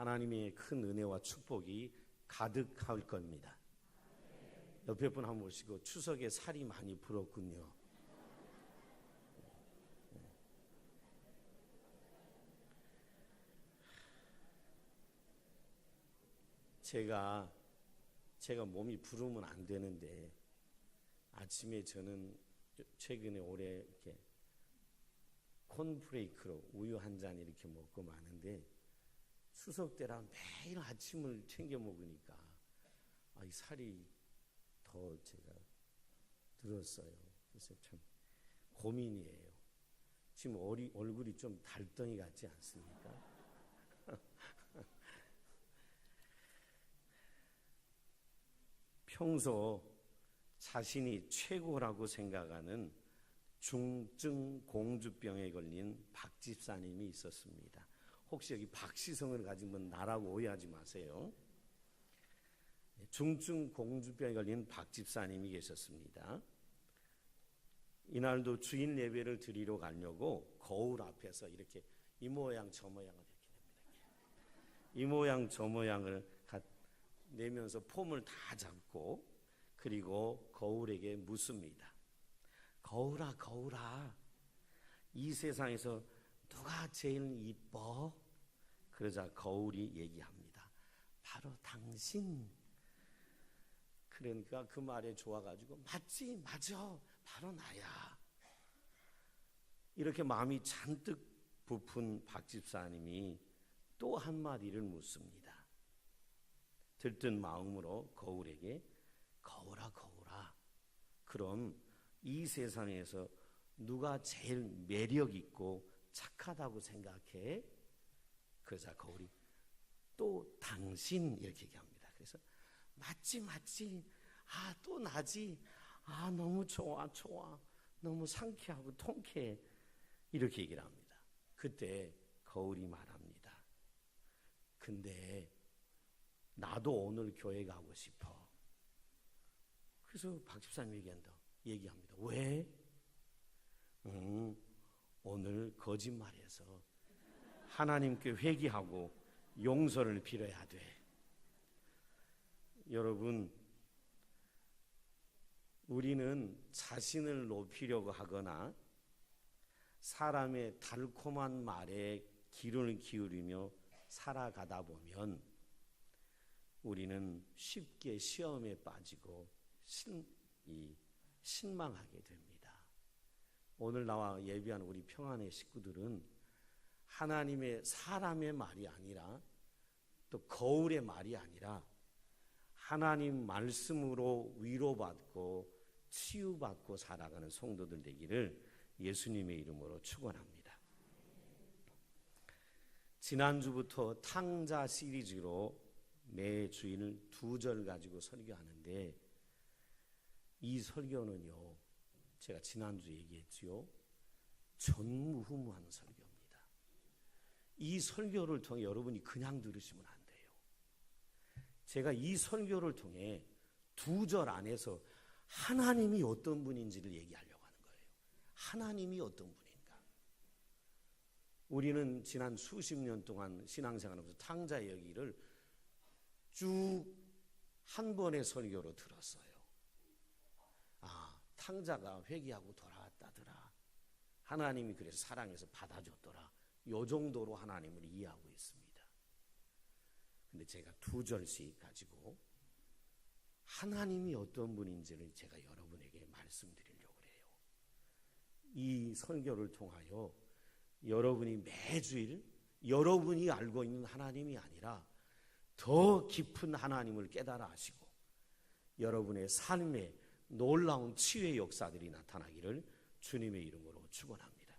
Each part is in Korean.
하나님의 큰 은혜와 축복이 가득할 겁니다. 옆에 분 한번 보시고 추석에 살이 많이 불었군요. 제가 몸이 부르면 안 되는데 아침에 저는 최근에 올해 이렇게 콘프레이크로 우유 한 잔 이렇게 먹고 마는데 추석 때랑 매일 아침을 챙겨 먹으니까 이 살이 더 제가 들었어요. 그래서 참 고민이에요. 지금 얼굴이 좀 달덩이 같지 않습니까? 평소 자신이 최고라고 생각하는 중증 공주병에 걸린 박 집사님이 있었습니다. 혹시 여기 박시성을 가진 분 나라고 오해하지 마세요. 중증 공주병에 걸린 박 집사님이 계셨습니다. 이날도 주인 예배를 드리러 가려고 거울 앞에서 이렇게 이 모양 저 모양을 이렇게 냅니다. 이 모양 저 모양을 내면서 폼을 다 잡고 그리고 거울에게 묻습니다. 거울아 거울아, 이 세상에서 누가 제일 이뻐? 그러자 거울이 얘기합니다. 바로 당신. 그러니까 그 말에 좋아가지고 맞지 맞아 바로 나야. 이렇게 마음이 잔뜩 부푼 박 집사님이 또 한마디를 묻습니다. 들뜬 마음으로 거울에게 거울아 거울아, 그럼 이 세상에서 누가 제일 매력 있고 착하다고 생각해? 그러자 거울이 또 당신 이렇게 얘기합니다. 그래서 맞지 또 나지, 너무 좋아 너무 상쾌하고 통쾌해 이렇게 얘기를 합니다. 그때 거울이 말합니다. 근데 나도 오늘 교회 가고 싶어. 그래서 박 집사님 얘기합니다. 왜? 오늘 거짓말해서 하나님께 회개하고 용서를 빌어야 돼. 여러분, 우리는 자신을 높이려고 하거나 사람의 달콤한 말에 귀를 기울이며 살아가다 보면 우리는 쉽게 시험에 빠지고 신망하게 됩니다. 오늘 나와 예배하는 우리 평안의 식구들은 하나님의 사람의 말이 아니라 또 거울의 말이 아니라 하나님 말씀으로 위로받고 치유받고 살아가는 성도들 되기를 예수님의 이름으로 축원합니다. 지난주부터 탕자 시리즈로 매 주일 2절 가지고 설교하는데 이 설교는요, 제가 지난주 얘기했지요, 전무후무한 설교입니다. 이 설교를 통해 여러분이 그냥 들으시면 안 돼요. 제가 이 설교를 통해 2절 안에서 하나님이 어떤 분인지를 얘기하려고 하는 거예요. 하나님이 어떤 분인가. 우리는 지난 수십 년 동안 신앙생활하면서 탕자의 얘기를 쭉 한 번의 설교로 들었어요. 탕자가 회개하고 돌아왔다더라. 하나님이 그래서 사랑해서 받아줬더라. 요 정도로 하나님을 이해하고 있습니다. 근데 제가 2절씩 가지고 하나님이 어떤 분인지를 제가 여러분에게 말씀드리려고 해요. 이 설교를 통하여 여러분이 매주일 여러분이 알고 있는 하나님이 아니라 더 깊은 하나님을 깨달아 하시고 여러분의 삶에 놀라운 치유의 역사들이 나타나기를 주님의 이름으로 축원합니다.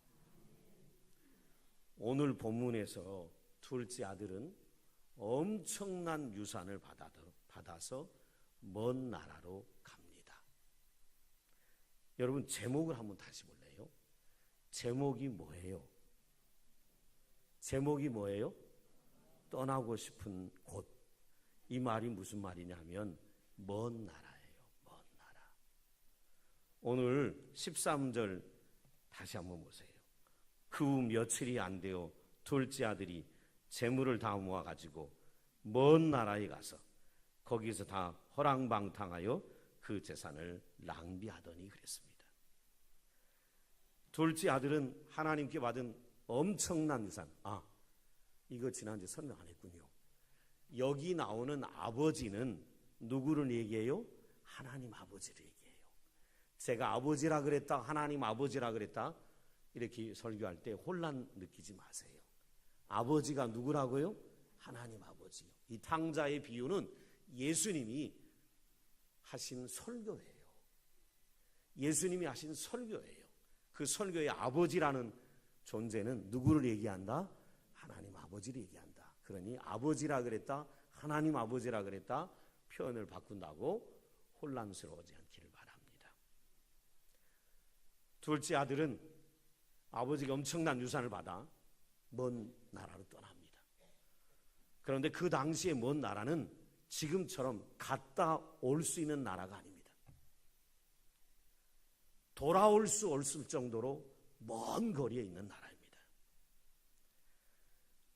오늘 본문에서 둘째 아들은 엄청난 유산을 받아서 먼 나라로 갑니다. 여러분, 제목을 한번 다시 볼래요? 제목이 뭐예요? 제목이 뭐예요? 떠나고 싶은 곳. 이 말이 무슨 말이냐면 먼 나라예요. 먼 나라. 오늘 13절 다시 한번 보세요. 그 후 며칠이 안 되어 둘째 아들이 재물을 다 모아가지고 먼 나라에 가서 거기서 다 허랑방탕하여 그 재산을 낭비하더니 그랬습니다. 둘째 아들은 하나님께 받은 엄청난 유산. 이거 지난주에 설명 안 했군요. 여기 나오는 아버지는 누구를 얘기해요? 하나님 아버지를 얘기해요. 제가 아버지라 그랬다, 하나님 아버지라 그랬다 이렇게 설교할 때 혼란 느끼지 마세요. 아버지가 누구라고요? 하나님 아버지요. 이 탕자의 비유는 예수님이 하신 설교예요. 예수님이 하신 설교예요. 그 설교의 아버지라는 존재는 누구를 얘기한다? 하나님 아버지를 얘기한다. 그러니 아버지라 그랬다, 하나님 아버지라 그랬다 표현을 바꾼다고 혼란스러워하지 않기를 바랍니다. 둘째 아들은 아버지가 엄청난 유산을 받아 먼 나라로 떠납니다. 그런데 그 당시의 먼 나라는 지금처럼 갔다 올 수 있는 나라가 아닙니다. 돌아올 수 없을 정도로 먼 거리에 있는 나라입니다.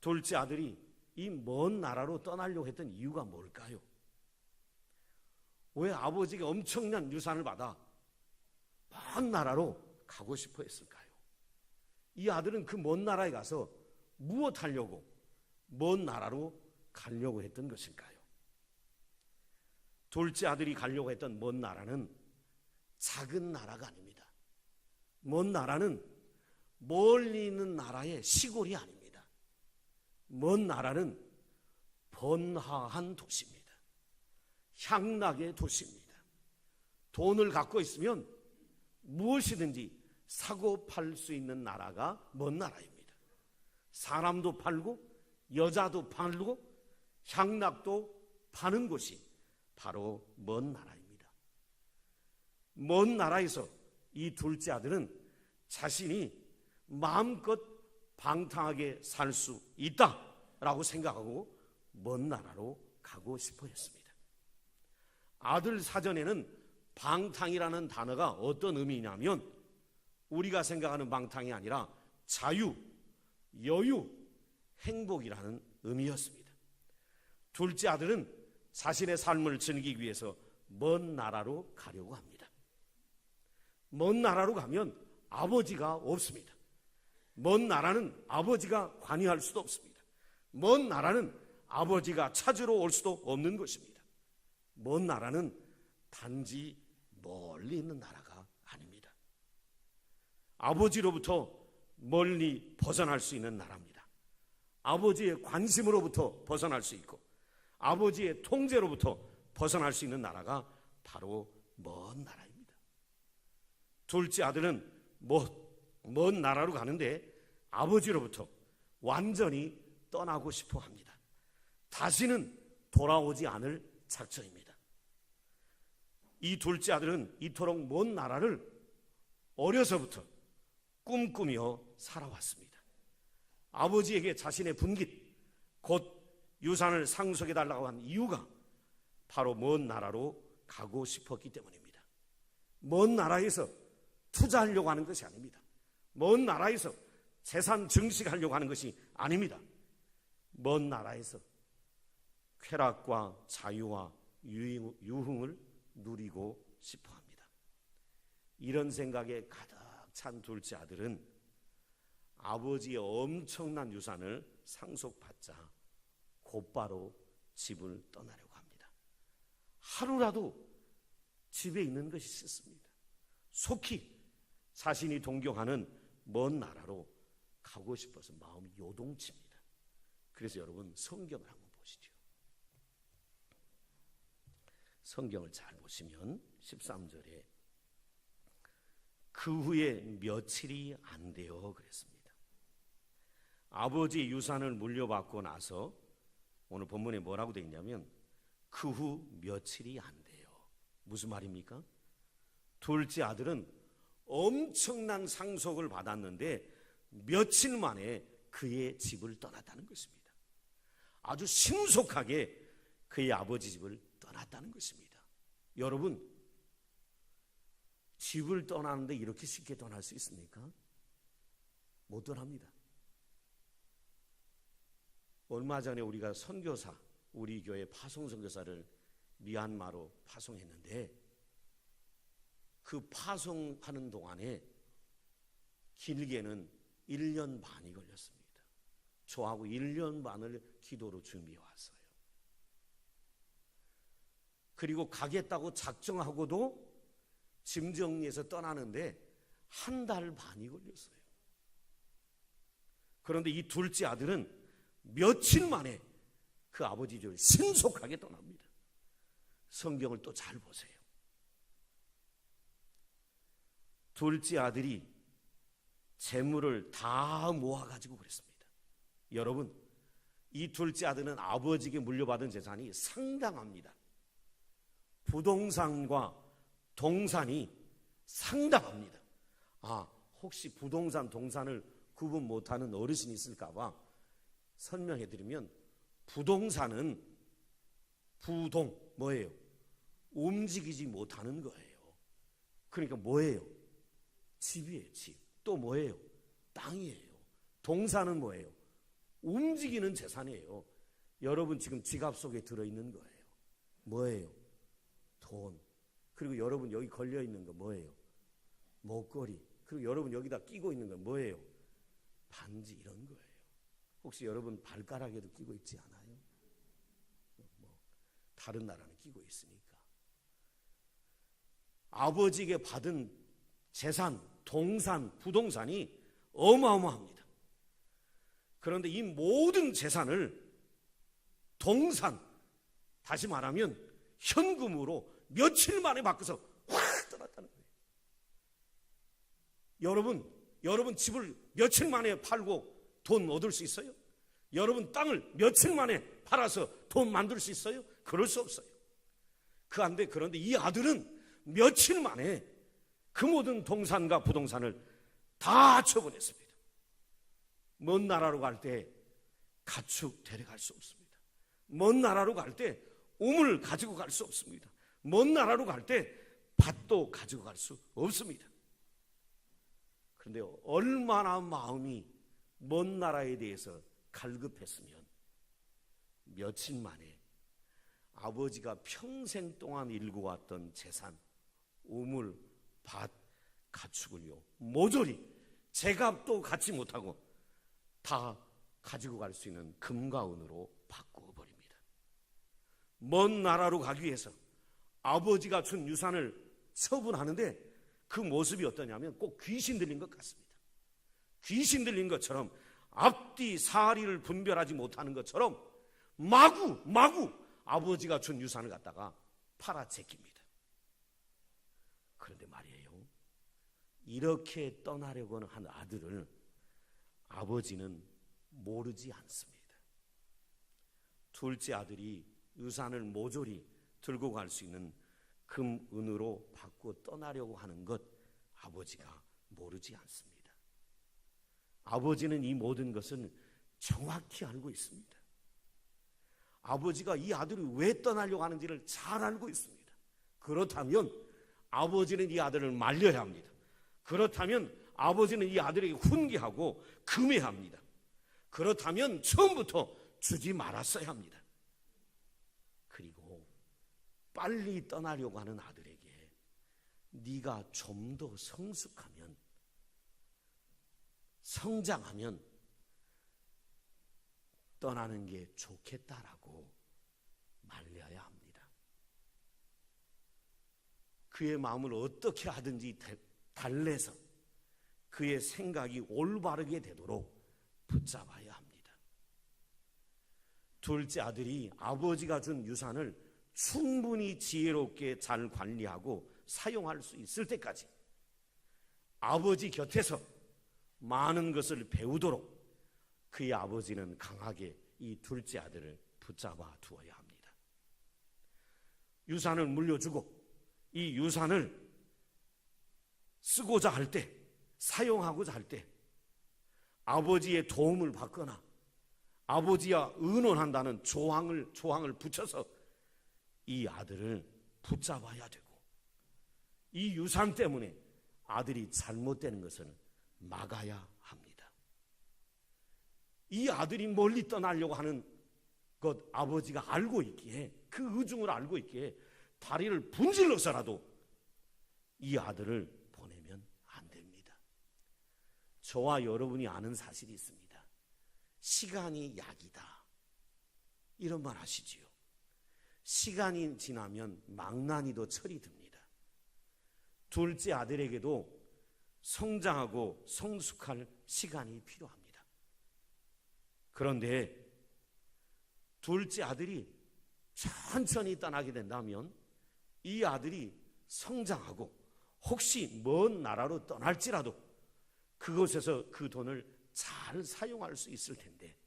둘째 아들이 이 먼 나라로 떠나려고 했던 이유가 뭘까요? 왜 아버지가 엄청난 유산을 받아 먼 나라로 가고 싶어 했을까요? 이 아들은 그 먼 나라에 가서 무엇 하려고 먼 나라로 가려고 했던 것일까요? 둘째 아들이 가려고 했던 먼 나라는 작은 나라가 아닙니다. 먼 나라는 멀리 있는 나라의 시골이 아닙니다. 먼 나라는 번화한 도시입니다. 향락의 도시입니다. 돈을 갖고 있으면 무엇이든지 사고 팔 수 있는 나라가 먼 나라입니다. 사람도 팔고 여자도 팔고 향락도 파는 곳이 바로 먼 나라입니다. 먼 나라에서 이 둘째 아들은 자신이 마음껏 방탕하게 살 수 있다라고 생각하고 먼 나라로 가고 싶어 했습니다. 아들 사전에는 방탕이라는 단어가 어떤 의미냐면 우리가 생각하는 방탕이 아니라 자유, 여유, 행복이라는 의미였습니다. 둘째 아들은 자신의 삶을 즐기기 위해서 먼 나라로 가려고 합니다. 먼 나라로 가면 아버지가 없습니다. 먼 나라는 아버지가 관여할 수도 없습니다. 먼 나라는 아버지가 찾으러 올 수도 없는 것입니다. 먼 나라는 단지 멀리 있는 나라가 아닙니다. 아버지로부터 멀리 벗어날 수 있는 나라입니다. 아버지의 관심으로부터 벗어날 수 있고 아버지의 통제로부터 벗어날 수 있는 나라가 바로 먼 나라입니다. 둘째 아들은 먼 나라로 가는데 아버지로부터 완전히 떠나고 싶어 합니다. 다시는 돌아오지 않을 작정입니다. 이 둘째 아들은 이토록 먼 나라를 어려서부터 꿈꾸며 살아왔습니다. 아버지에게 자신의 분깃, 곧 유산을 상속해달라고 한 이유가 바로 먼 나라로 가고 싶었기 때문입니다. 먼 나라에서 투자하려고 하는 것이 아닙니다. 먼 나라에서 재산 증식하려고 하는 것이 아닙니다. 먼 나라에서 쾌락과 자유와 유흥을 누리고 싶어 합니다. 이런 생각에 가득 찬 둘째 아들은 아버지의 엄청난 유산을 상속받자 곧바로 집을 떠나려고 합니다. 하루라도 집에 있는 것이 싫습니다. 속히 자신이 동경하는 먼 나라로 가고 싶어서 마음이 요동칩니다. 그래서 여러분 성경을 한번 보시죠. 성경을 잘 보시면 13절에 그 후에 며칠이 안 되어 그랬습니다. 아버지 유산을 물려받고 나서 오늘 본문에 뭐라고 되어 있냐면 그 후 며칠이 안 돼요. 무슨 말입니까? 둘째 아들은 엄청난 상속을 받았는데 며칠 만에 그의 집을 떠났다는 것입니다. 아주 신속하게 그의 아버지 집을 떠났다는 것입니다. 여러분, 집을 떠나는데 이렇게 쉽게 떠날 수 있습니까? 못 떠납니다. 얼마 전에 우리가 선교사, 우리 교회 파송 선교사를 미얀마로 파송했는데 그 파송하는 동안에 길게는 1년 반이 걸렸습니다. 저하고 1년 반을 기도로 준비해 왔어요. 그리고 가겠다고 작정하고도 짐 정리해서 떠나는데 1달 반이 걸렸어요. 그런데 이 둘째 아들은 며칠 만에 그 아버지 집을 신속하게 떠납니다. 성경을 또 잘 보세요. 둘째 아들이 재물을 다 모아가지고 그랬습니다. 여러분, 이 둘째 아들은 아버지에게 물려받은 재산이 상당합니다. 부동산과 동산이 상당합니다. 혹시 부동산, 동산을 구분 못하는 어르신이 있을까봐 설명해드리면, 부동산은 부동, 뭐예요? 움직이지 못하는 거예요. 그러니까 뭐예요? 집이에요, 집. 또 뭐예요? 땅이에요. 동산은 뭐예요? 움직이는 재산이에요. 여러분 지금 지갑 속에 들어있는 거예요. 뭐예요? 돈. 그리고 여러분 여기 걸려있는 거 뭐예요? 목걸이. 그리고 여러분 여기다 끼고 있는 건 뭐예요? 반지, 이런 거예요. 혹시 여러분 발가락에도 끼고 있지 않아요? 다른 나라는 끼고 있으니까. 아버지에게 받은 재산, 동산, 부동산이 어마어마합니다. 그런데 이 모든 재산을 동산, 다시 말하면 현금으로 며칠 만에 바꿔서 확 떠났다는 거예요. 여러분 집을 며칠 만에 팔고 돈 얻을 수 있어요? 여러분 땅을 며칠 만에 팔아서 돈 만들 수 있어요? 그럴 수 없어요. 그런데 이 아들은 며칠 만에 그 모든 동산과 부동산을 다 처분했습니다. 먼 나라로 갈 때 가축 데려갈 수 없습니다. 먼 나라로 갈 때 우물 가지고 갈 수 없습니다. 먼 나라로 갈 때 밭도 가지고 갈 수 없습니다. 그런데 얼마나 마음이 먼 나라에 대해서 갈급했으면 며칠 만에 아버지가 평생 동안 일구 왔던 재산, 우물, 밭, 가축을요 모조리 제값도 갖지 못하고 다 가지고 갈 수 있는 금과 은으로 바꾸어 버립니다. 먼 나라로 가기 위해서 아버지가 준 유산을 처분하는데 그 모습이 어떠냐면 꼭 귀신 들린 것 같습니다. 귀신 들린 것처럼 앞뒤 사리를 분별하지 못하는 것처럼 마구 아버지가 준 유산을 갖다가 팔아 제낍니다. 그런데 말이에요, 이렇게 떠나려고 한 아들을 아버지는 모르지 않습니다. 둘째 아들이 유산을 모조리 들고 갈 수 있는 금, 은으로 바꾸어 떠나려고 하는 것 아버지가 모르지 않습니다. 아버지는 이 모든 것은 정확히 알고 있습니다. 아버지가 이 아들이 왜 떠나려고 하는지를 잘 알고 있습니다. 그렇다면 아버지는 이 아들을 말려야 합니다. 그렇다면 아버지는 이 아들에게 훈계하고 금해야 합니다. 그렇다면 처음부터 주지 말았어야 합니다. 그리고 빨리 떠나려고 하는 아들에게 네가 좀 더 성숙하면, 성장하면 떠나는 게 좋겠다라고 말려야 합니다. 그의 마음을 어떻게 하든지 달래서 그의 생각이 올바르게 되도록 붙잡아야 합니다. 둘째 아들이 아버지가 준 유산을 충분히 지혜롭게 잘 관리하고 사용할 수 있을 때까지 아버지 곁에서 많은 것을 배우도록 그의 아버지는 강하게 이 둘째 아들을 붙잡아 두어야 합니다. 유산을 물려주고 이 유산을 쓰고자 할 때, 사용하고자 할 때 아버지의 도움을 받거나 아버지와 의논한다는 조항을 붙여서 이 아들을 붙잡아야 되고, 이 유산 때문에 아들이 잘못되는 것을 막아야 합니다. 이 아들이 멀리 떠나려고 하는 것 아버지가 알고 있기에, 그 의중을 알고 있기에 다리를 분질러서라도 이 아들을 보내면 안 됩니다. 저와 여러분이 아는 사실이 있습니다. 시간이 약이다, 이런 말 하시지요. 시간이 지나면 망나니도 철이 듭니다. 둘째 아들에게도 성장하고 성숙할 시간이 필요합니다. 그런데 둘째 아들이 천천히 떠나게 된다면 이 아들이 성장하고 혹시 먼 나라로 떠날지라도 그곳에서 그 돈을 잘 사용할 수 있을 텐데,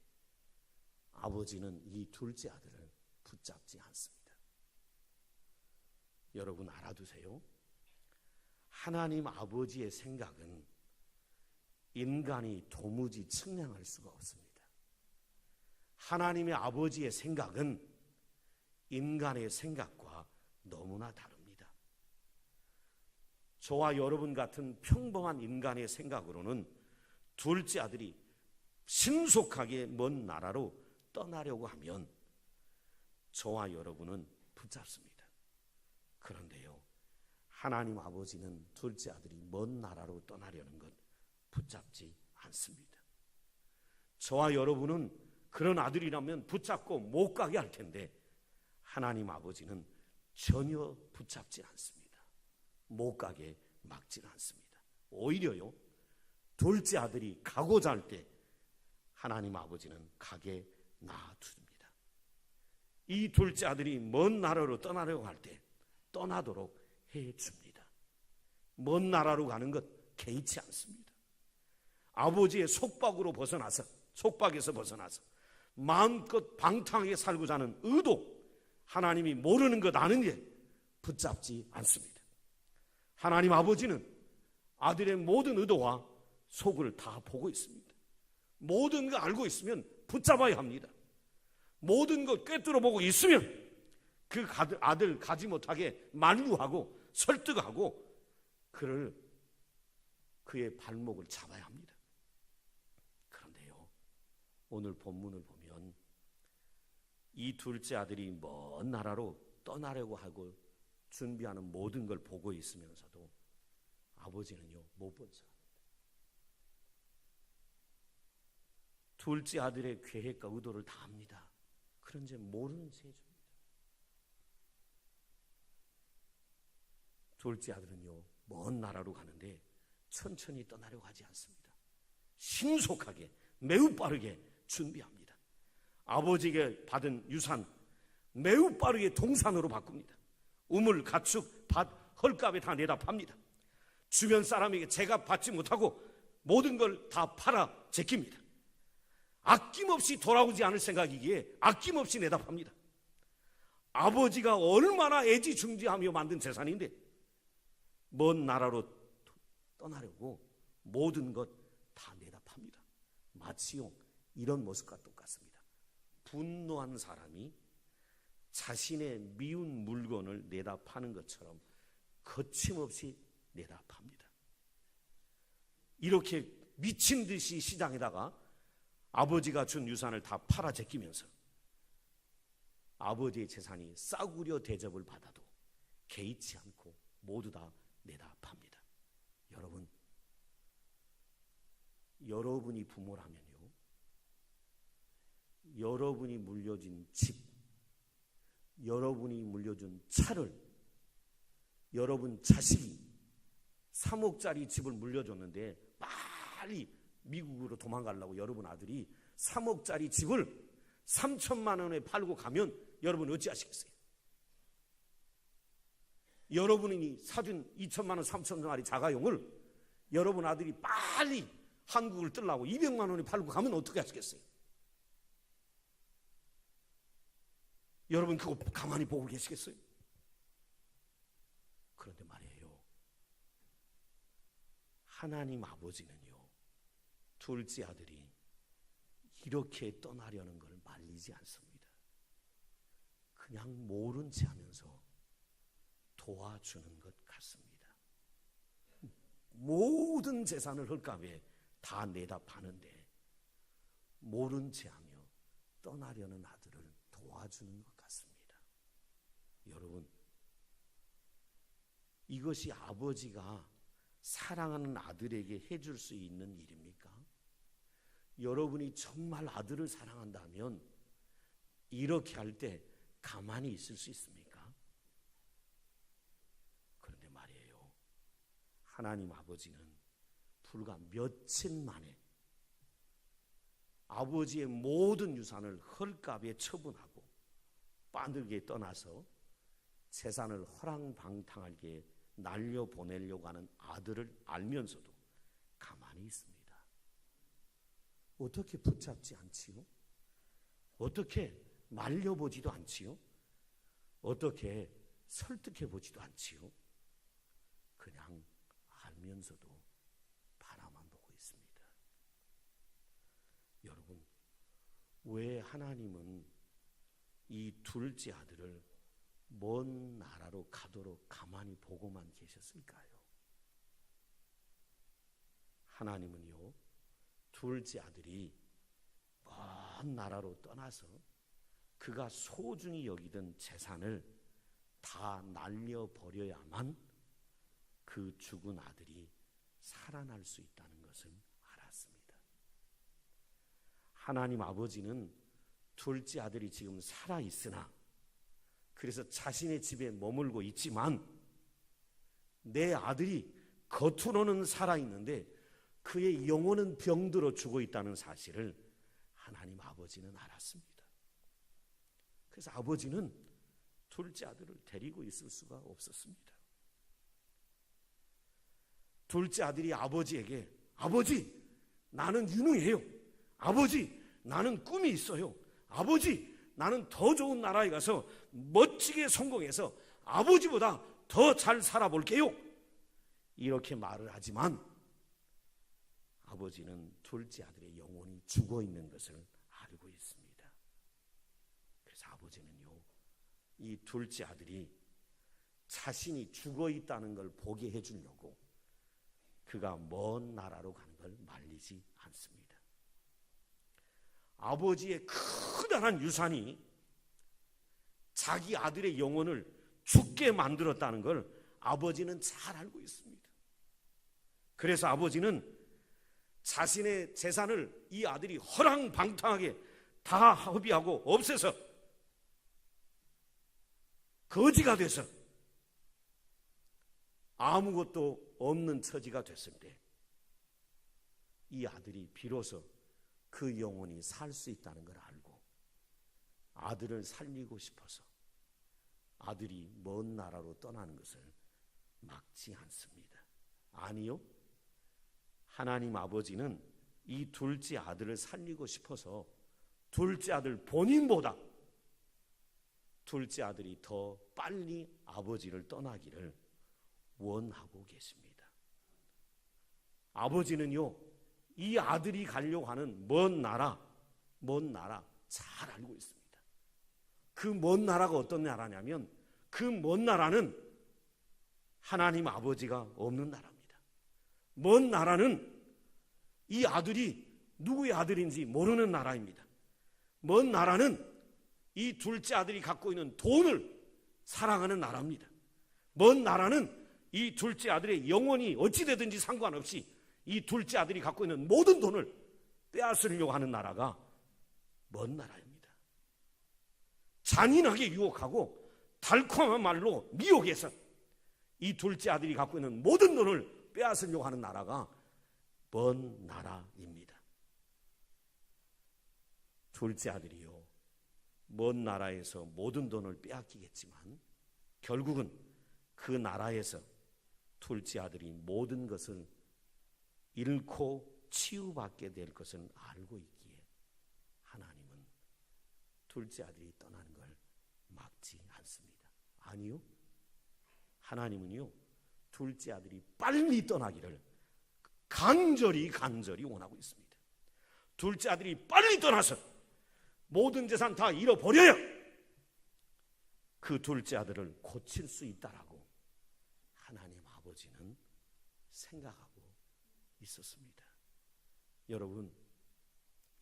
아버지는 이 둘째 아들을 붙잡지 않습니다. 여러분 알아두세요. 하나님 아버지의 생각은 인간이 도무지 측량할 수가 없습니다. 하나님의 아버지의 생각은 인간의 생각과 너무나 다릅니다. 저와 여러분 같은 평범한 인간의 생각으로는 둘째 아들이 신속하게 먼 나라로 떠나려고 하면 저와 여러분은 붙잡습니다. 그런데요, 하나님 아버지는 둘째 아들이 먼 나라로 떠나려는 것 붙잡지 않습니다. 저와 여러분은 그런 아들이라면 붙잡고 못 가게 할 텐데, 하나님 아버지는 전혀 붙잡지 않습니다. 못 가게 막지는 않습니다. 오히려요, 둘째 아들이 가고자 할 때 하나님 아버지는 가게 놔둡니다. 이 둘째 아들이 먼 나라로 떠나려고 할 때 떠나도록 해줍니다. 먼 나라로 가는 것 개의치 않습니다. 아버지의 속박에서 벗어나서 마음껏 방탕하게 살고자 하는 의도, 하나님이 모르는 것 아는데 붙잡지 않습니다. 하나님 아버지는 아들의 모든 의도와 속을 다 보고 있습니다. 모든 거 알고 있으면 붙잡아야 합니다. 모든 것 꿰뚫어 보고 있으면 그 아들 가지 못하게 만류하고 설득하고 그의 발목을 잡아야 합니다. 그런데요, 오늘 본문을 보면 이 둘째 아들이 먼 나라로 떠나려고 하고 준비하는 모든 걸 보고 있으면서도 아버지는요, 못 본 척합니다. 둘째 아들의 계획과 의도를 다 압니다. 그런지 모르는 채 해줍니다. 둘째 아들은요, 먼 나라로 가는데 천천히 떠나려고 하지 않습니다. 신속하게, 매우 빠르게 준비합니다. 아버지에게 받은 유산 매우 빠르게 동산으로 바꿉니다. 우물, 가축, 밭, 헐값에 다 내다 팝니다. 주변 사람에게 제값 받지 못하고 모든 걸 다 팔아 제낍니다. 아낌없이 돌아오지 않을 생각이기에 아낌없이 내다 팝니다. 아버지가 얼마나 애지중지하며 만든 재산인데 먼 나라로 떠나려고 모든 것 다 내다 팝니다. 마치요, 이런 모습과 똑같습니다. 분노한 사람이 자신의 미운 물건을 내다 파는 것처럼 거침없이 내다 팝니다. 이렇게 미친 듯이 시장에다가 아버지가 준 유산을 다 팔아 제끼면서 아버지의 재산이 싸구려 대접을 받아도 개의치 않고 모두 다 내다 팝니다. 여러분이 부모라면요, 여러분이 물려준 집, 여러분이 물려준 차를, 여러분 자식이 3억짜리 집을 물려줬는데 빨리 미국으로 도망가려고 여러분 아들이 3억짜리 집을 3천만 원에 팔고 가면 여러분 어찌하시겠어요? 여러분이 사준 2천만 원, 3천만 원짜리 자가용을 여러분 아들이 빨리 한국을 뜨려고 200만 원에 팔고 가면 어떻게 하시겠어요? 여러분 그거 가만히 보고 계시겠어요? 그런데 말이에요, 하나님 아버지는요, 둘째 아들이 이렇게 떠나려는 걸 말리지 않습니다. 그냥 모른 체 하면서 도와주는 것 같습니다. 모든 재산을 헐값에 다 내다 파는데 모른 체하며 떠나려는 아들을 도와주는 것 같습니다. 여러분, 이것이 아버지가 사랑하는 아들에게 해줄 수 있는 일입니까? 여러분이 정말 아들을 사랑한다면 이렇게 할 때 가만히 있을 수 있습니까? 그런데 말이에요, 하나님 아버지는 불과 며칠 만에 아버지의 모든 유산을 헐값에 처분하고 빠르게 떠나서 재산을 허랑방탕하게 날려보내려고 하는 아들을 알면서도 가만히 있습니다. 어떻게 붙잡지 않지요? 어떻게 말려보지도 않지요? 어떻게 설득해보지도 않지요? 그냥 알면서도 바라만 보고 있습니다. 여러분, 왜 하나님은 이 둘째 아들을 먼 나라로 가도록 가만히 보고만 계셨을까요? 하나님은요, 둘째 아들이 먼 나라로 떠나서 그가 소중히 여기던 재산을 다 날려버려야만 그 죽은 아들이 살아날 수 있다는 것을 알았습니다. 하나님 아버지는 둘째 아들이 지금 살아있으나, 그래서 자신의 집에 머물고 있지만 내 아들이 겉으로는 살아있는데 그의 영혼은 병들어 죽어 있다는 사실을 하나님 아버지는 알았습니다. 그래서 아버지는 둘째 아들을 데리고 있을 수가 없었습니다. 둘째 아들이 아버지에게, 아버지, 나는 유능해요. 아버지, 나는 꿈이 있어요. 아버지, 나는 더 좋은 나라에 가서 멋지게 성공해서 아버지보다 더 잘 살아볼게요. 이렇게 말을 하지만 아버지는 둘째 아들의 영혼이 죽어 있는 것을 알고 있습니다. 그래서 아버지는요, 이 둘째 아들이 자신이 죽어 있다는 걸 보게 해주려고 그가 먼 나라로 가는 걸 말리지 않습니다. 아버지의 커다란 유산이 자기 아들의 영혼을 죽게 만들었다는 걸 아버지는 잘 알고 있습니다. 그래서 아버지는 자신의 재산을 이 아들이 허랑방탕하게 다 허비하고 없애서 거지가 돼서 아무것도 없는 처지가 됐을 때 이 아들이 비로소 그 영혼이 살 수 있다는 걸 알고 아들을 살리고 싶어서 아들이 먼 나라로 떠나는 것을 막지 않습니다. 아니요, 하나님 아버지는 이 둘째 아들을 살리고 싶어서 둘째 아들 본인보다 둘째 아들이 더 빨리 아버지를 떠나기를 원하고 계십니다. 아버지는요, 이 아들이 가려고 하는 먼 나라 잘 알고 있습니다. 그 먼 나라가 어떤 나라냐면 그 먼 나라는 하나님 아버지가 없는 나라입니다. 먼 나라는 이 아들이 누구의 아들인지 모르는 나라입니다. 먼 나라는 이 둘째 아들이 갖고 있는 돈을 사랑하는 나라입니다. 먼 나라는 이 둘째 아들의 영혼이 어찌되든지 상관없이 이 둘째 아들이 갖고 있는 모든 돈을 빼앗으려고 하는 나라가 먼 나라입니다. 잔인하게 유혹하고 달콤한 말로 미혹해서 이 둘째 아들이 갖고 있는 모든 돈을 빼앗으려고 하는 나라가 먼 나라입니다. 둘째 아들이요, 먼 나라에서 모든 돈을 빼앗기겠지만 결국은 그 나라에서 둘째 아들이 모든 것을 잃고 치유받게 될 것을 알고 있기에 하나님은 둘째 아들이 떠나는 걸 막지 않습니다. 아니요, 하나님은요, 둘째 아들이 빨리 떠나기를 간절히 원하고 있습니다. 둘째 아들이 빨리 떠나서 모든 재산 다 잃어버려야 그 둘째 아들을 고칠 수 있다라고 하나님 아버지는 생각하고 있었습니다. 여러분,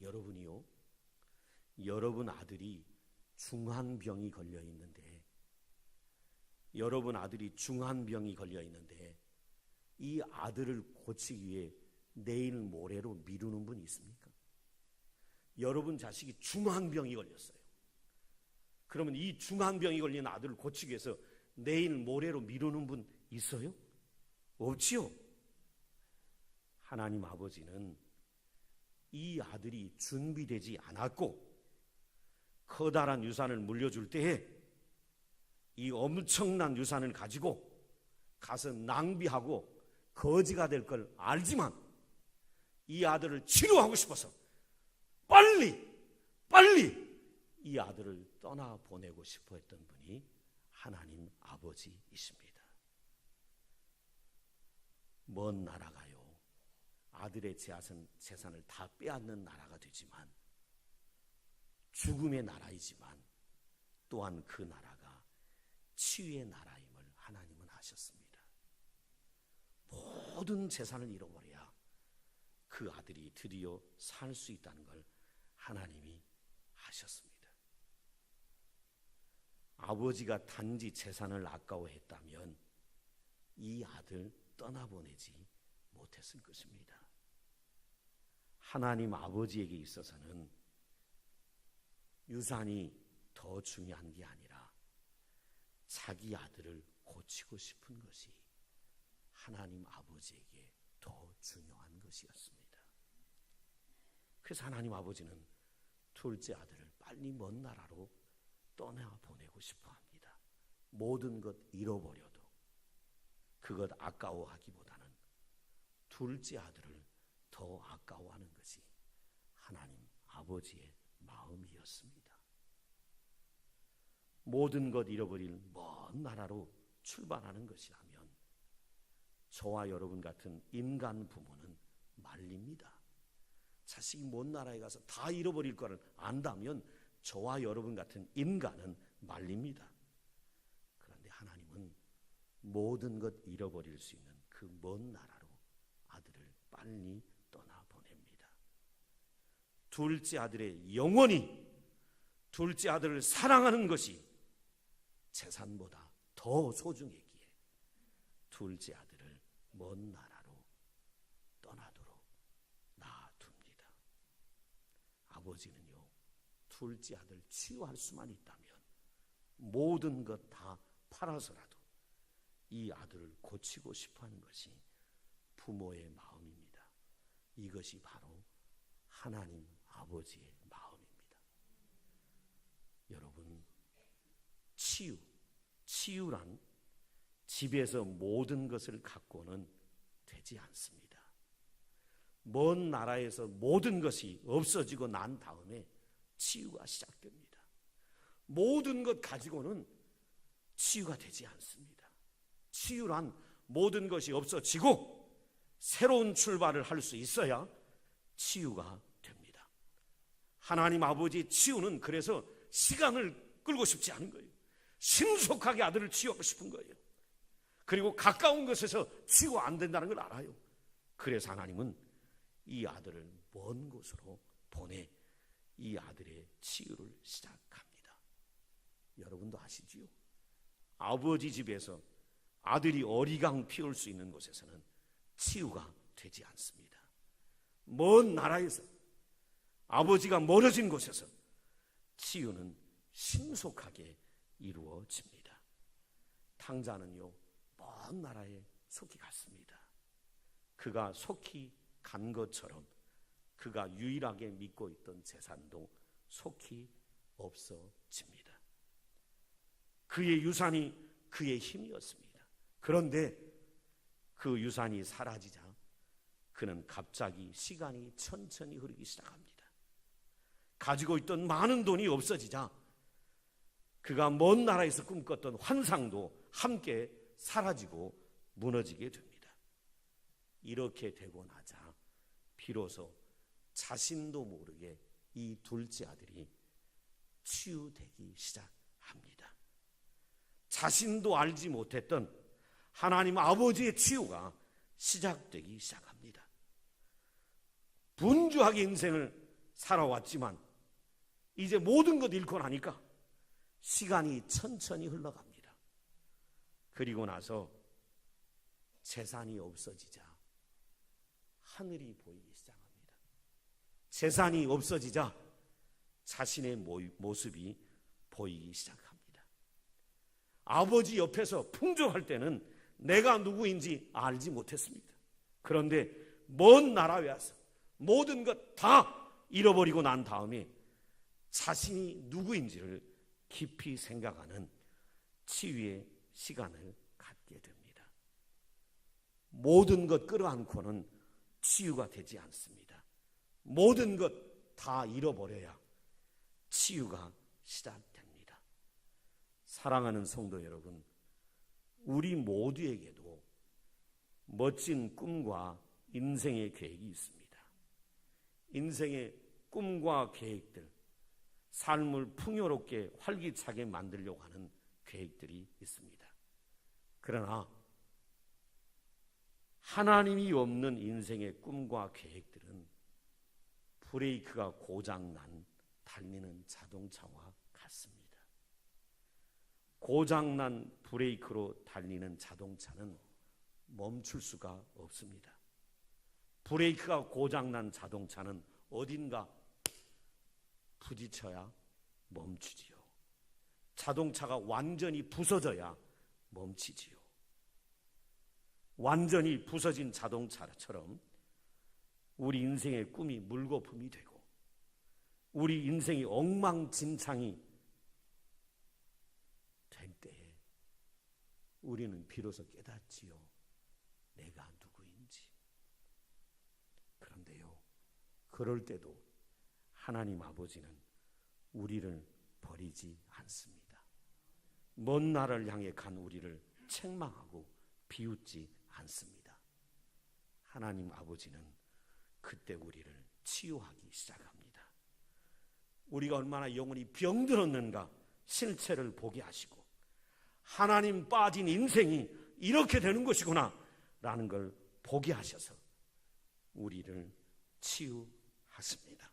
여러분이요, 여러분 아들이 중한병이 걸려 있는데, 여러분 아들이 중한병이 걸려 있는데 이 아들을 고치기 위해 내일 모레로 미루는 분이 있습니까? 여러분 자식이 중한병이 걸렸어요. 그러면 이 중한병이 걸린 아들을 고치기 위해서 내일 모레로 미루는 분 있어요? 없지요. 하나님 아버지는 이 아들이 준비되지 않았고 커다란 유산을 물려줄 때에 이 엄청난 유산을 가지고 가서 낭비하고 거지가 될 걸 알지만 이 아들을 치료하고 싶어서 빨리 이 아들을 떠나보내고 싶어 했던 분이 하나님 아버지이십니다. 먼 나라가요, 아들의 재산을 다 빼앗는 나라가 되지만, 죽음의 나라이지만 또한 그 나라가 치유의 나라임을 하나님은 아셨습니다. 모든 재산을 잃어버려야 그 아들이 드디어 살 수 있다는 걸 하나님이 아셨습니다. 아버지가 단지 재산을 아까워했다면 이 아들 떠나보내지 못했을 것입니다. 하나님 아버지에게 있어서는 유산이 더 중요한 게 아니라 자기 아들을 고치고 싶은 것이 하나님 아버지에게 더 중요한 것이었습니다. 그래서 하나님 아버지는 둘째 아들을 빨리 먼 나라로 떠나보내고 싶어 합니다. 모든 것 잃어버려도 그것 아까워하기보다는 둘째 아들을 더 아까워하는 것이 하나님 아버지의 마음이었습니다. 모든 것 잃어버릴 먼 나라로 출발하는 것이라면 저와 여러분 같은 인간 부모는 말립니다. 자식이 먼 나라에 가서 다 잃어버릴 거를 안다면 저와 여러분 같은 인간은 말립니다. 그런데 하나님은 모든 것 잃어버릴 수 있는 그 먼 나라로 아들을 빨리 떠나보냅니다. 둘째 아들의 영원히 둘째 아들을 사랑하는 것이 재산보다 더 소중했기에 둘째 아들을 먼 나라로 떠나도록 놔둡니다. 아버지는요, 둘째 아들 치유할 수만 있다면 모든 것 다 팔아서라도 이 아들을 고치고 싶어하는 것이 부모의 마음입니다. 이것이 바로 하나님 아버지의 마음입니다. 여러분, 치유란 집에서 모든 것을 갖고는 되지 않습니다. 먼 나라에서 모든 것이 없어지고 난 다음에 치유가 시작됩니다. 모든 것 가지고는 치유가 되지 않습니다. 치유란 모든 것이 없어지고 새로운 출발을 할 수 있어야 치유가 됩니다. 하나님 아버지의 치유는 그래서 시간을 끌고 싶지 않은 거예요. 신속하게 아들을 치유하고 싶은 거예요. 그리고 가까운 곳에서 치유가 안 된다는 걸 알아요. 그래서 하나님은 이 아들을 먼 곳으로 보내 이 아들의 치유를 시작합니다. 여러분도 아시지요? 아버지 집에서 아들이 어리광 피울 수 있는 곳에서는 치유가 되지 않습니다. 먼 나라에서, 아버지가 멀어진 곳에서 치유는 신속하게 이루어집니다. 탕자는요, 먼 나라에 속히 갔습니다. 그가 속히 간 것처럼 그가 유일하게 믿고 있던 재산도 속히 없어집니다. 그의 유산이 그의 힘이었습니다. 그런데 그 유산이 사라지자 그는 갑자기 시간이 천천히 흐르기 시작합니다. 가지고 있던 많은 돈이 없어지자 그가 먼 나라에서 꿈꿨던 환상도 함께 사라지고 무너지게 됩니다. 이렇게 되고 나자 비로소 자신도 모르게 이 둘째 아들이 치유되기 시작합니다. 자신도 알지 못했던 하나님 아버지의 치유가 시작되기 시작합니다. 분주하게 인생을 살아왔지만 이제 모든 것 잃고 나니까 시간이 천천히 흘러갑니다. 그리고 나서 재산이 없어지자 하늘이 보이기 시작합니다. 재산이 없어지자 자신의 모습이 보이기 시작합니다. 아버지 옆에서 풍족할 때는 내가 누구인지 알지 못했습니다. 그런데 먼 나라에 와서 모든 것 다 잃어버리고 난 다음에 자신이 누구인지를 깊이 생각하는 치유의 시간을 갖게 됩니다. 모든 것 끌어안고는 치유가 되지 않습니다. 모든 것 다 잃어버려야 치유가 시작됩니다. 사랑하는 성도 여러분, 우리 모두에게도 멋진 꿈과 인생의 계획이 있습니다. 인생의 꿈과 계획들, 삶을 풍요롭게 활기차게 만들려고 하는 계획들이 있습니다. 그러나 하나님이 없는 인생의 꿈과 계획들은 브레이크가 고장난 달리는 자동차와 같습니다. 고장난 브레이크로 달리는 자동차는 멈출 수가 없습니다. 브레이크가 고장난 자동차는 어딘가 부딪혀야 멈추지요. 자동차가 완전히 부서져야 멈추지요. 완전히 부서진 자동차처럼 우리 인생의 꿈이 물거품이 되고 우리 인생이 엉망진창이 될 때에 우리는 비로소 깨닫지요. 내가 누구인지. 그런데요, 그럴 때도 하나님 아버지는 우리를 버리지 않습니다. 먼 나라를 향해 간 우리를 책망하고 비웃지 않습니다. 하나님 아버지는 그때 우리를 치유하기 시작합니다. 우리가 얼마나 영혼이 병들었는가 실체를 보게 하시고 하나님 빠진 인생이 이렇게 되는 것이구나 라는 걸 보게 하셔서 우리를 치유하십니다.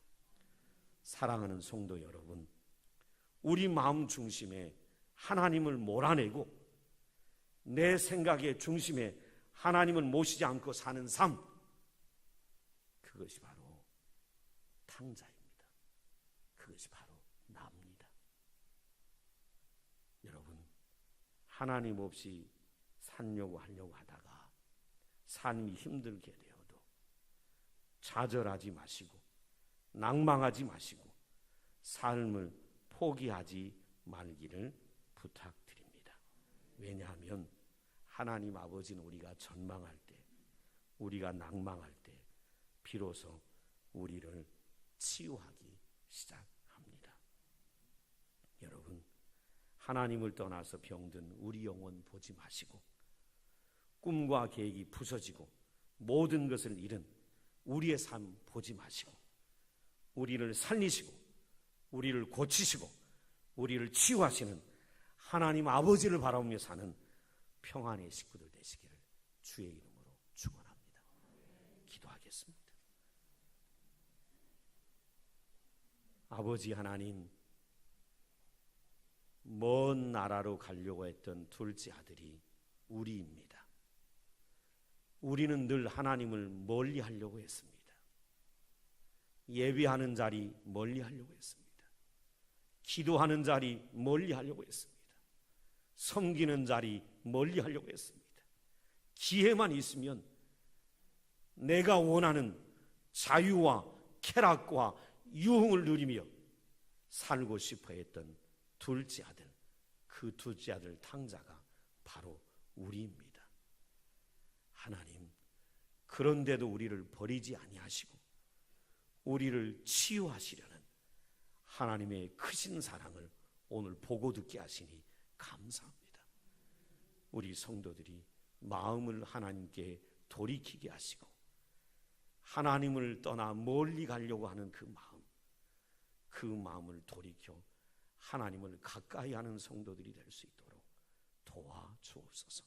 사랑하는 성도 여러분, 우리 마음 중심에 하나님을 몰아내고 내 생각의 중심에 하나님을 모시지 않고 사는 삶, 그것이 바로 탕자입니다. 그것이 바로 나입니다. 여러분, 하나님 없이 살려고 하려고 하다가 삶이 힘들게 되어도 좌절하지 마시고 낭망하지 마시고 삶을 포기하지 말기를 부탁드립니다. 왜냐하면 하나님 아버지는 우리가 전망할 때, 우리가 낭망할 때 비로소 우리를 치유하기 시작합니다. 여러분, 하나님을 떠나서 병든 우리 영혼 보지 마시고 꿈과 계획이 부서지고 모든 것을 잃은 우리의 삶 보지 마시고 우리를 살리시고 우리를 고치시고 우리를 치유하시는 하나님 아버지를 바라보며 사는 평안의 식구들 되시기를 주의 이름으로 축원합니다. 기도하겠습니다. 아버지 하나님, 먼 나라로 가려고 했던 둘째 아들이 우리입니다. 우리는 늘 하나님을 멀리 하려고 했습니다. 예배하는 자리 멀리 하려고 했습니다. 기도하는 자리 멀리 하려고 했습니다. 섬기는 자리 멀리 하려고 했습니다. 기회만 있으면 내가 원하는 자유와 쾌락과 유흥을 누리며 살고 싶어 했던 둘째 아들, 그 둘째 아들 탕자가 바로 우리입니다. 하나님, 그런데도 우리를 버리지 아니하시고 우리를 치유하시려는 하나님의 크신 사랑을 오늘 보고 듣게 하시니 감사합니다. 우리 성도들이 마음을 하나님께 돌이키게 하시고 하나님을 떠나 멀리 가려고 하는 그 마음을 돌이켜 하나님을 가까이 하는 성도들이 될 수 있도록 도와주옵소서.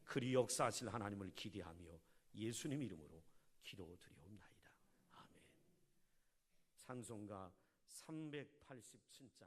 그리 역사하실 하나님을 기대하며 예수님 이름으로 기도드리옵나이다. 아멘. 찬송가 387장